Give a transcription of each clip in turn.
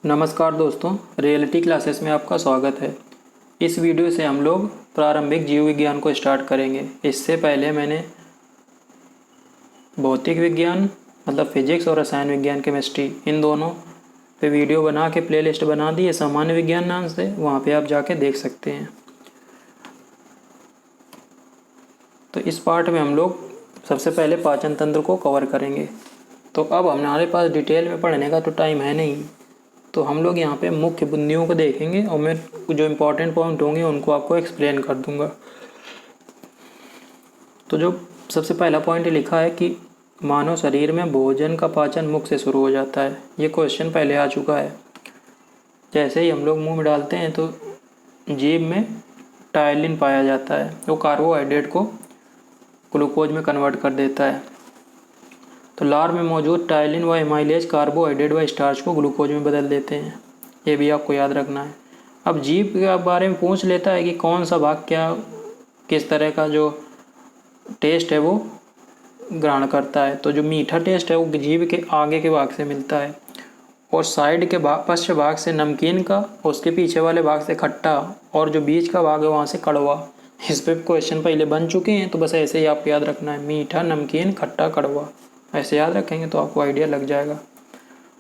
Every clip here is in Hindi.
नमस्कार दोस्तों, रियलिटी क्लासेस में आपका स्वागत है। इस वीडियो से हम लोग प्रारंभिक जीव विज्ञान को स्टार्ट करेंगे। इससे पहले मैंने भौतिक विज्ञान मतलब फिजिक्स और रसायन विज्ञान केमिस्ट्री इन दोनों पे वीडियो बना के प्लेलिस्ट बना दी है सामान्य विज्ञान नाम से, वहाँ पे आप जाके देख सकते हैं। तो इस पार्ट में हम लोग सबसे पहले पाचन तंत्र को कवर करेंगे। तो अब हमारे पास डिटेल में पढ़ने का तो टाइम है नहीं, तो हम लोग यहाँ पे मुख्य बिंदुओं को देखेंगे और मैं जो इम्पोर्टेंट पॉइंट होंगे उनको आपको एक्सप्लेन कर दूंगा। तो जो सबसे पहला पॉइंट लिखा है कि मानव शरीर में भोजन का पाचन मुख से शुरू हो जाता है। ये क्वेश्चन पहले आ चुका है। जैसे ही हम लोग मुंह में डालते हैं तो जीभ में टायलिन पाया जाता है, वो कार्बोहाइड्रेट को ग्लूकोज में कन्वर्ट कर देता है। तो लार में मौजूद टायलिन व एमाइलेज कार्बोहाइड्रेट व स्टार्च को ग्लूकोज में बदल देते हैं। ये भी आपको याद रखना है। अब जीभ के बारे में पूछ लेता है कि कौन सा भाग क्या किस तरह का जो टेस्ट है वो ग्रहण करता है। तो जो मीठा टेस्ट है वो जीभ के आगे के भाग से मिलता है और साइड के भाग पश्च भाग से नमकीन का, उसके पीछे वाले भाग से खट्टा और जो बीच का भाग है वहाँ से कड़वा। इस पे क्वेश्चन पहले बन चुके हैं, तो बस ऐसे ही आपको याद रखना है, मीठा, नमकीन, खट्टा, कड़वा। ऐसे याद रखेंगे तो आपको आइडिया लग जाएगा।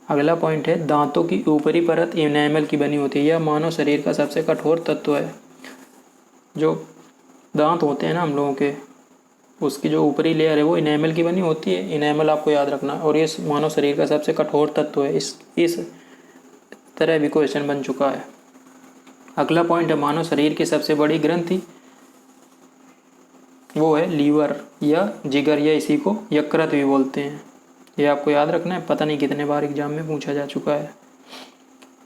अगला पॉइंट है दांतों की ऊपरी परत इनेमल की बनी होती है। यह मानव शरीर का सबसे कठोर तत्व है। जो दांत होते हैं ना हम लोगों के, उसकी जो ऊपरी लेयर है वो इनेमल की बनी होती है। इनेमल आपको याद रखना है और ये मानव शरीर का सबसे कठोर तत्व है। इस तरह भी क्वेश्चन बन चुका है। अगला पॉइंट है मानव शरीर की सबसे बड़ी ग्रंथि वो है लीवर या जिगर, या इसी को यकृत भी बोलते हैं। ये आपको याद रखना है, पता नहीं कितने बार एग्जाम में पूछा जा चुका है।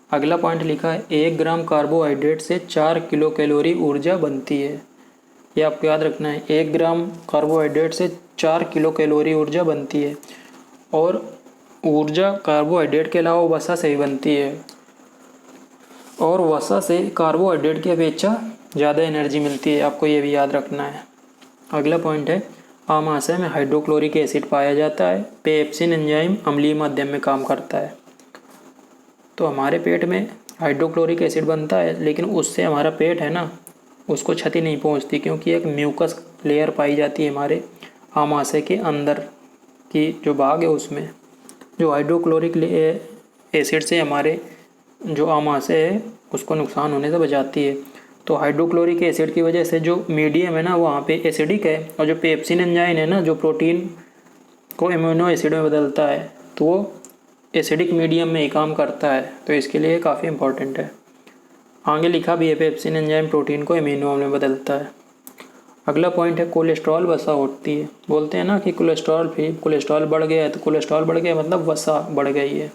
अगला पॉइंट लिखा है 1 ग्राम कार्बोहाइड्रेट से 4 किलो कैलोरी ऊर्जा बनती है। ये आपको याद रखना है, 1 ग्राम कार्बोहाइड्रेट से 4 किलो कैलोरी ऊर्जा बनती है। और ऊर्जा कार्बोहाइड्रेट के अलावा वसा से ही बनती है और वसा से कार्बोहाइड्रेट की अपेक्षा ज़्यादा एनर्जी मिलती है। आपको ये भी याद रखना है। अगला पॉइंट है आमाशय में हाइड्रोक्लोरिक एसिड पाया जाता है। पेप्सिन एंजाइम अम्लीय माध्यम में काम करता है। तो हमारे पेट में हाइड्रोक्लोरिक एसिड बनता है, लेकिन उससे हमारा पेट है ना, उसको क्षति नहीं पहुंचती, क्योंकि एक म्यूकस लेयर पाई जाती है हमारे आमाशय के अंदर की जो भाग है उसमें, जो हाइड्रोक्लोरिक एसिड से हमारे जो आमाशय है उसको नुकसान होने से बचाती है। तो हाइड्रोक्लोरिक एसिड की वजह से जो मीडियम है ना वहाँ पे एसिडिक है, और जो पेप्सिन एंजाइम है ना जो प्रोटीन को एमिनो एसिड में बदलता है, तो वो एसिडिक मीडियम में ही काम करता है। तो इसके लिए काफ़ी इंपॉर्टेंट है। आगे लिखा भी है पेप्सिन एंजाइम प्रोटीन को एमिनो में बदलता है। अगला पॉइंट है कोलेस्ट्रॉल वसा होती है। बोलते हैं ना कि कोलेस्ट्रॉल बढ़ गया है, तो कोलेस्ट्रॉल बढ़ गया मतलब वसा बढ़ गई है।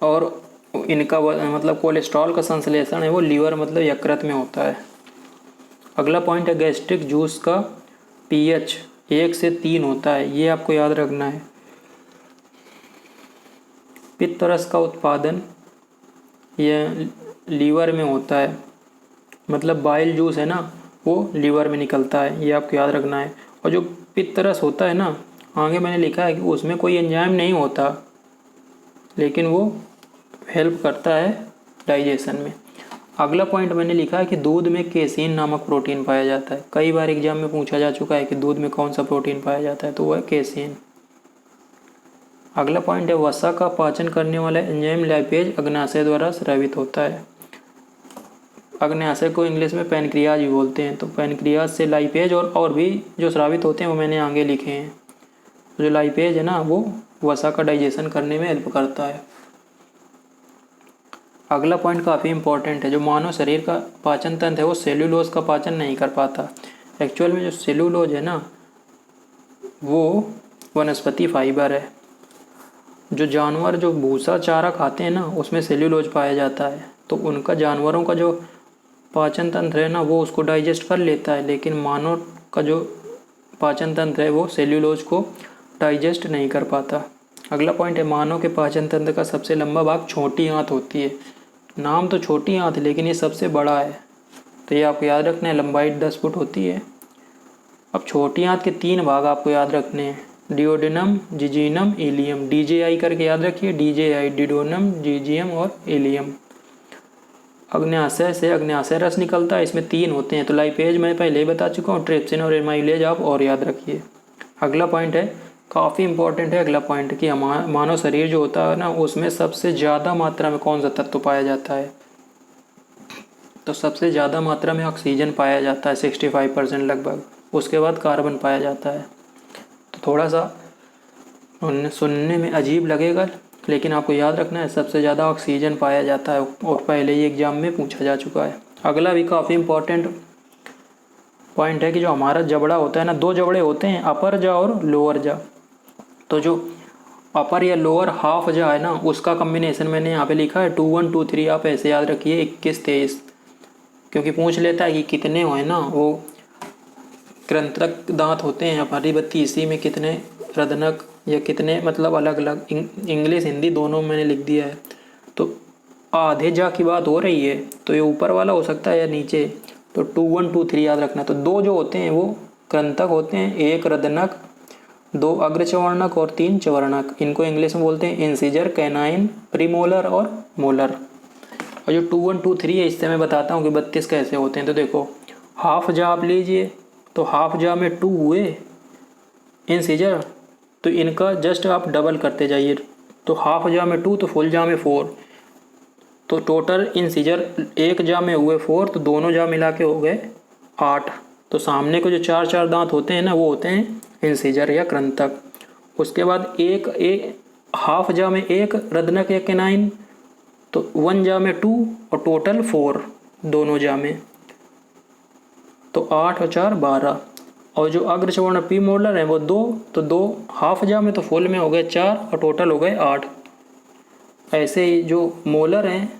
और इनका मतलब कोलेस्ट्रॉल का संश्लेषण है वो लीवर मतलब यकृत में होता है। अगला पॉइंट है गैस्ट्रिक जूस का पीएच 1 से 3 होता है। ये आपको याद रखना है। पित्तरस का उत्पादन यह लीवर में होता है, मतलब बाइल जूस है ना वो लीवर में निकलता है। ये आपको याद रखना है। और जो पित्तरस होता है ना, आगे मैंने लिखा है कि उसमें कोई एंजाइम नहीं होता, लेकिन वो हेल्प करता है डाइजेशन में। अगला पॉइंट मैंने लिखा है कि दूध में केसीन नामक प्रोटीन पाया जाता है। कई बार एग्जाम में पूछा जा चुका है कि दूध में कौन सा प्रोटीन पाया जाता है, तो वह है केसीन। अगला पॉइंट है वसा का पाचन करने वाला एंजाइम लाइपेज अग्नाशय द्वारा स्रावित होता है। अग्नाशय को इंग्लिश में पैनक्रियाज भी बोलते हैं। तो पैनक्रियाज से लाइपेज और भी जो स्रावित होते हैं वो मैंने आगे लिखे हैं। जो लाइपेज है ना वो वसा का डाइजेशन करने में हेल्प करता है। अगला पॉइंट काफ़ी इंपॉर्टेंट है। जो मानव शरीर का पाचन तंत्र है वो सेल्यूलोज का पाचन नहीं कर पाता। एक्चुअल में जो सेल्यूलोज है ना वो वनस्पति फाइबर है। जो जानवर जो भूसा चारा खाते हैं ना उसमें सेल्यूलोज पाया जाता है, तो उनका जानवरों का जो पाचन तंत्र है ना वो उसको डाइजेस्ट कर लेता है, लेकिन मानव का जो पाचन तंत्र है वो सेल्यूलोज को डाइजेस्ट नहीं कर पाता। अगला पॉइंट है मानव के पाचन तंत्र का सबसे लंबा भाग छोटी आंत होती है। नाम तो छोटी आंत लेकिन ये सबसे बड़ा है, तो ये आपको याद रखना है। लंबाई 10 फुट होती है। अब छोटी आंत के 3 भाग आपको याद रखने हैं। Duodenum, जिजीनम, ilium. DJI करके याद रखिए, DJI, डिडोनम, जीजियम और इलियम। अग्न्याशय से अग्न्याशय रस निकलता है, इसमें 3 होते हैं। तो लाइपेज मैं पहले ही बता चुका हूँ, ट्रिप्सिन और एमाइलेज आप और याद रखिए। अगला पॉइंट है, काफ़ी इंपॉर्टेंट है अगला पॉइंट, कि मानव शरीर जो होता है ना, उसमें सबसे ज़्यादा मात्रा में कौन सा तत्व पाया जाता है। तो सबसे ज़्यादा मात्रा में ऑक्सीजन पाया जाता है, 65% लगभग। उसके बाद कार्बन पाया जाता है। तो थोड़ा सा सुनने में अजीब लगेगा, लेकिन आपको याद रखना है सबसे ज़्यादा ऑक्सीजन पाया जाता है, और पहले ही एग्जाम में पूछा जा चुका है। अगला भी काफ़ी इंपॉर्टेंट पॉइंट है कि जो हमारा जबड़ा होता है ना, 2 जबड़े होते हैं, अपर जा और लोअर जा। तो जो अपर या लोअर हाफ जा है ना, उसका कम्बिनेशन मैंने यहाँ पे लिखा है 2 1 2 3। आप ऐसे याद रखिए 21 23, क्योंकि पूछ लेता है कि कितने हो है ना, वो कृंतक दांत होते हैं हमारी 32 में, कितने रदनक या कितने, मतलब अलग अलग इंग्लिश हिंदी दोनों मैंने लिख दिया है। तो आधे जा की बात हो रही है, तो ये ऊपर वाला हो सकता है या नीचे। तो 2 1 2 3 याद रखना। तो 2 जो होते हैं वो कृंतक होते हैं, 1 रदनक, 2 अग्रचवर्णक और 3 चवर्णक। इनको इंग्लिश में बोलते हैं इंसीजर, कैनाइन, प्रीमोलर और मोलर। और जो 2 1 2 3 है, इससे मैं बताता हूँ कि 32 कैसे होते हैं। तो देखो, हाफ जा आप लीजिए, तो हाफ जा में 2 हुए इंसीजर, तो इनका जस्ट आप डबल करते जाइए। तो हाफ जा में 2, तो फुल जा में 4। तो टोटल इंसीजर एक जा में हुए 4, तो दोनों जा मिला के हो गए 8। तो सामने को जो 4 4 दांत होते हैं ना, वो होते हैं इंसीजर या कृंतक। उसके बाद एक हाफ जा में 1 रदनक या कैनाइन, तो 1 जा में 2 और टोटल 4 दोनों जा में, तो 8 और 4 12। और जो अग्रचवर्ण पी मोलर है वो 2, तो 2 हाफ जा में, तो फुल में हो गए 4 और टोटल हो गए 8। ऐसे ही जो मोलर हैं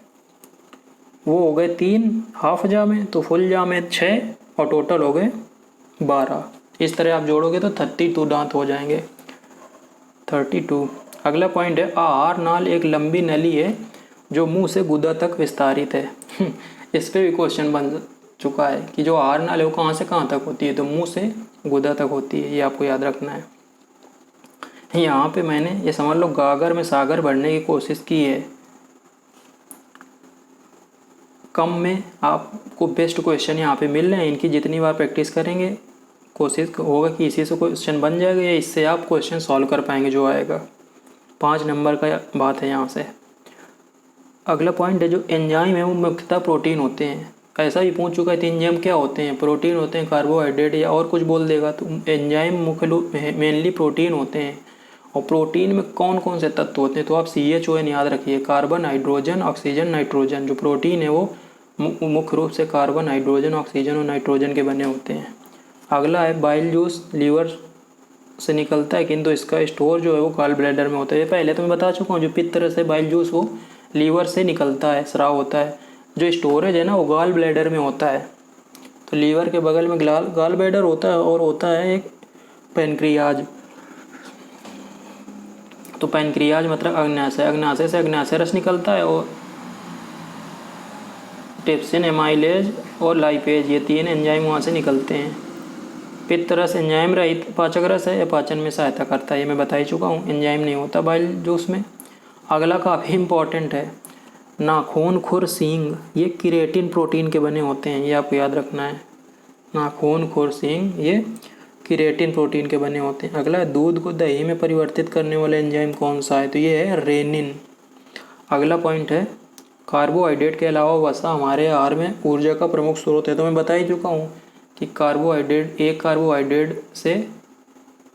वो हो गए 3 हाफ जा में, तो फुल जा में 6 और टोटल हो गए 12। इस तरह आप जोड़ोगे तो 32 दांत हो जाएंगे, 32। अगला पॉइंट है, आहार नाल एक लंबी नली है जो मुंह से गुदा तक विस्तारित है। इस पे भी क्वेश्चन बन चुका है कि जो आहार नाल है वो कहाँ से कहाँ तक होती है। तो मुंह से गुदा तक होती है, ये आपको याद रखना है। यहाँ पे मैंने ये समझ लो गागर में सागर भरने की कोशिश की है। कम में आपको बेस्ट क्वेश्चन यहाँ पे मिल रहे हैं, इनकी जितनी बार प्रैक्टिस करेंगे कोशिश होगा कि इसी से क्वेश्चन बन जाएगा, या इससे आप क्वेश्चन सॉल्व कर पाएंगे जो आएगा। 5 नंबर का बात है यहाँ से। अगला पॉइंट है, जो एंजाइम है वो मुख्यतः प्रोटीन होते हैं। ऐसा भी पूछ चुका है, तो एंजाइम क्या होते हैं, प्रोटीन होते हैं, कार्बोहाइड्रेट या और कुछ बोल देगा। तो एंजाइम मुख्य रूप मेनली प्रोटीन होते हैं। और प्रोटीन में कौन कौन से तत्व होते हैं, तो आप CHON याद रखिए, कार्बन, हाइड्रोजन, ऑक्सीजन, नाइट्रोजन। जो प्रोटीन है वो मुख्य रूप से कार्बन, हाइड्रोजन, ऑक्सीजन और नाइट्रोजन के बने होते हैं। अगला है, बाइल जूस लीवर से निकलता है, किंतु इसका स्टोर जो है वो गॉल ब्लैडर में होता है। पहले तो मैं बता चुका हूँ, जो पित्त रस है बाइल जूस वो लीवर से निकलता है, स्राव होता है। जो स्टोरेज है ना वो गॉल ब्लैडर में होता है। तो लीवर के बगल में गॉल ब्लैडर होता है, और होता है एक पैनक्रियाज। तो पैनक्रियाज मतलब अग्न्याशय, अग्न्याशय से अग्न्याशय रस निकलता है, और ट्रिप्सिन, एमाइलेज और लाइपेज, ये 3 एंजाइम वहाँ से निकलते हैं। पित्त रस एंजाइम रहित पाचक रस है, या पाचन में सहायता करता है, ये मैं बता ही चुका हूँ। एंजाइम नहीं होता बाइल जूस में। अगला काफ़ी इंपॉर्टेंट है, नाखून, खुर, सींग, ये केराटिन प्रोटीन के बने होते हैं, ये आपको याद रखना है। नाखून, खुर, सींग ये केराटिन प्रोटीन के बने होते हैं। अगला है, दूध को दही में परिवर्तित करने वाला एंजाइम कौन सा है, तो ये है रेनिन। अगला पॉइंट है, कार्बोहाइड्रेट के अलावा वसा हमारे आहार में ऊर्जा का प्रमुख स्रोत है। तो मैं बता ही चुका हूँ कि कार्बोहाइड्रेट, एक कार्बोहाइड्रेट से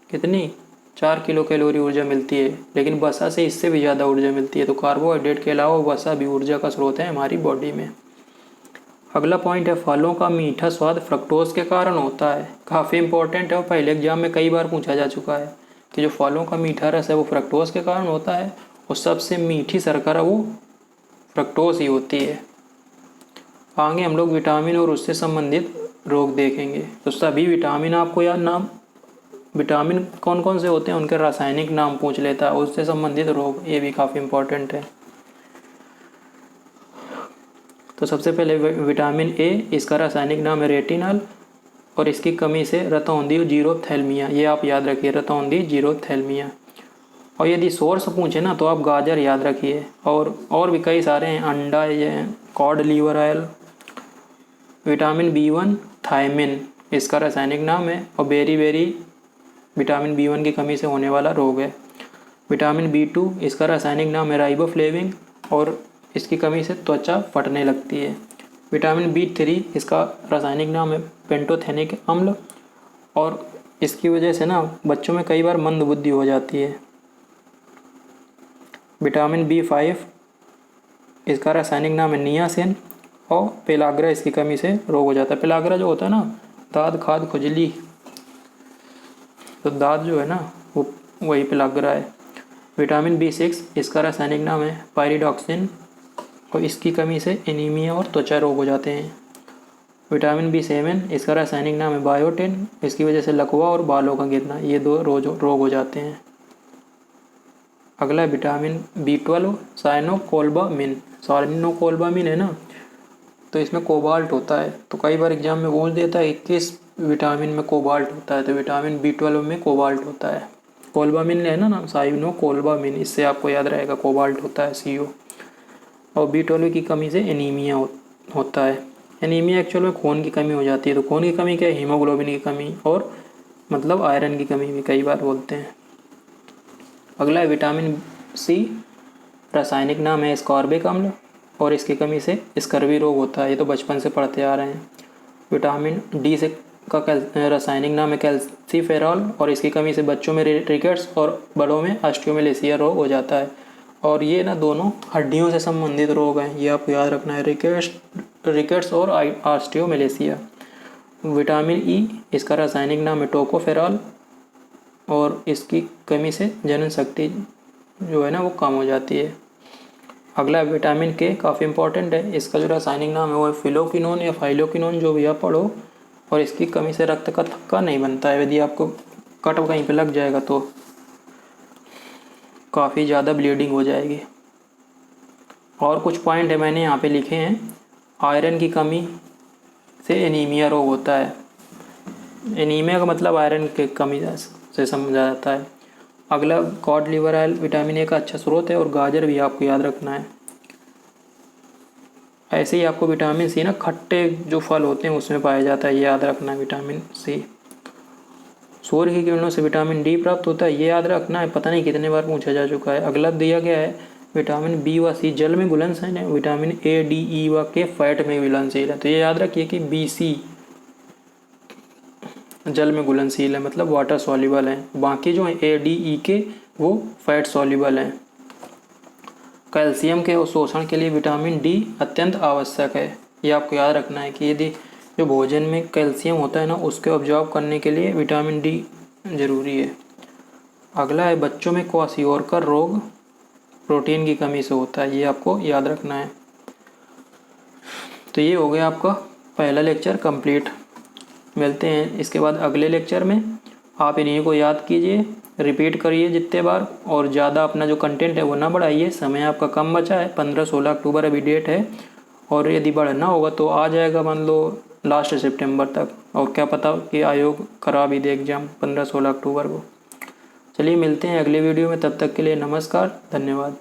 कितनी 4 किलो कैलोरी ऊर्जा मिलती है, लेकिन वसा से इससे भी ज़्यादा ऊर्जा मिलती है। तो कार्बोहाइड्रेट के अलावा वसा भी ऊर्जा का स्रोत है हमारी बॉडी में। अगला पॉइंट है, फलों का मीठा स्वाद फ्रक्टोज के कारण होता है। काफ़ी इंपॉर्टेंट है, और पहले एग्जाम में कई बार पूछा जा चुका है कि जो फलों का मीठा रस है वो फ्रक्टोज के कारण होता है, और सबसे मीठी शर्करा वो फ्रक्टोज ही होती है। आगे हम लोग विटामिन और उससे संबंधित रोग देखेंगे। तो सभी विटामिन आपको याद, नाम विटामिन कौन कौन से होते हैं उनके रासायनिक नाम पूछ लेता है, उससे संबंधित रोग, ये भी काफ़ी इंपॉर्टेंट है। तो सबसे पहले विटामिन ए, इसका रासायनिक नाम है रेटिनॉल, और इसकी कमी से रतौंधी जीरोथैल्मिया, ये आप याद रखिए, रतौंधी जीरोथैल्मिया। और यदि सोर्स पूछे ना तो आप गाजर याद रखिए, और भी कई सारे हैं, अंडा, ये cod liver oil. Vitamin B1 thiamine इसका रासायनिक नाम है, और बेरी विटामिन B1 की कमी से होने वाला रोग है। विटामिन B2 इसका रासायनिक नाम है राइबोफ्लेविन, और इसकी कमी से त्वचा फटने लगती है। विटामिन B3 इसका रासायनिक नाम है पेंटोथेनिक अम्ल, और इसकी वजह से ना बच्चों में कई बार मंदबुद्धि हो जाती है। विटामिन B5 इसका रासायनिक नाम है नियासिन, और पेलाग्रा इसकी कमी से रोग हो जाता है। पेलाग्रा जो होता है ना, दाद खाद खुजली, तो दाद जो है ना वो वही पेलाग्रा है। विटामिन B6 इसका रासायनिक नाम है पायरिडॉक्सिन, और इसकी कमी से एनीमिया और त्वचा रोग हो जाते हैं। विटामिन B7 इसका रासायनिक नाम है बायोटिन, इसकी वजह से लकवा और बालों का गिरना, ये 2 रोग हो जाते हैं। अगला विटामिन B12 साइनोकोबालामिन। साइनोकोबालामिन है ना, तो इसमें कोबाल्ट होता है, तो कई बार एग्जाम में बोल देता है किस विटामिन में कोबाल्ट होता है, तो विटामिन B12 में कोबाल्ट होता है। कोलबामिन है ना साइनोकोबालामिन, इससे आपको याद रहेगा कोबाल्ट होता है CO। और B12 की कमी से एनीमिया होता है। एनीमिया एक्चुअल में खून की कमी हो जाती है, तो खून की कमी क्या है, हीमोग्लोबिन की कमी, और मतलब आयरन की कमी भी कई बार बोलते हैं। अगला है विटामिन C, रासायनिक नाम है स्कॉर्बिक अम्ल, और इसकी कमी से स्कर्वी रोग होता है, ये तो बचपन से पढ़ते आ रहे हैं। विटामिन D से का रासायनिक नाम है कैल्सीफेरॉल, और इसकी कमी से बच्चों में रिकेट्स और बड़ों में ऑस्टियोमेलेसिया रोग हो जाता है। और ये ना दोनों हड्डियों से संबंधित रोग हैं, ये आपको याद रखना है, रिकेट्स और ऑस्टियोमेलेसिया। विटामिन E इसका रासायनिक नाम है टोकोफेरॉल, और इसकी कमी से जनन शक्ति जो है ना वो कम हो जाती है। अगला विटामिन K काफ़ी इंपॉर्टेंट है, इसका जो रासायनिक नाम है वो है फिलोक्विनोन या फाइलोक्विनोन, जो भी आप पढ़ो, और इसकी कमी से रक्त का थक्का नहीं बनता है। यदि आपको कट कहीं पे लग जाएगा तो काफ़ी ज़्यादा ब्लीडिंग हो जाएगी। और कुछ पॉइंट है मैंने यहाँ पे लिखे हैं। आयरन की कमी से एनीमिया रोग होता है। एनीमिया का मतलब आयरन की कमी से समझा जाता है। अगला cod liver oil vitamin A का अच्छा स्रोत है, और गाजर भी आपको याद रखना है। ऐसे ही आपको विटामिन C ना खट्टे जो फल होते हैं उसमें पाया जाता है, ये याद रखना है विटामिन C। सूर्य की किरणों से विटामिन D प्राप्त होता है, ये याद रखना है, पता नहीं कितने बार पूछा जा चुका है। अगला दिया गया है विटामिन B व C जल में घुलनशील है, विटामिन A, D, E व K फैट में घुलनशील है, तो ये याद रखिए कि BC जल में घुलनशील है, मतलब वाटर सॉल्युबल है। बाकी जो है A, D, E, K वो फैट सॉल्युबल है। कैल्शियम के शोषण के लिए विटामिन D अत्यंत आवश्यक है, ये आपको याद रखना है कि यदि जो भोजन में कैल्शियम होता है ना उसके ऑब्जॉर्व करने के लिए विटामिन D जरूरी है। अगला है बच्चों में क्वाशियोरकर रोग प्रोटीन की कमी से होता है, ये आपको याद रखना है। तो ये हो गया आपका पहला लेक्चर कंप्लीट। मिलते हैं इसके बाद अगले लेक्चर में। आप इन्हीं को याद कीजिए, रिपीट करिए जितने बार, और ज़्यादा अपना जो कंटेंट है वो ना बढ़ाइए। समय आपका कम बचा है, 15-16 अक्टूबर अभी डेट है, और यदि बढ़ना होगा तो आ जाएगा मान लो लास्ट सितंबर तक, और क्या पता कि आयोग करा भी दे एग्ज़ाम 15-16 अक्टूबर को। चलिए मिलते हैं अगले वीडियो में, तब तक के लिए नमस्कार, धन्यवाद।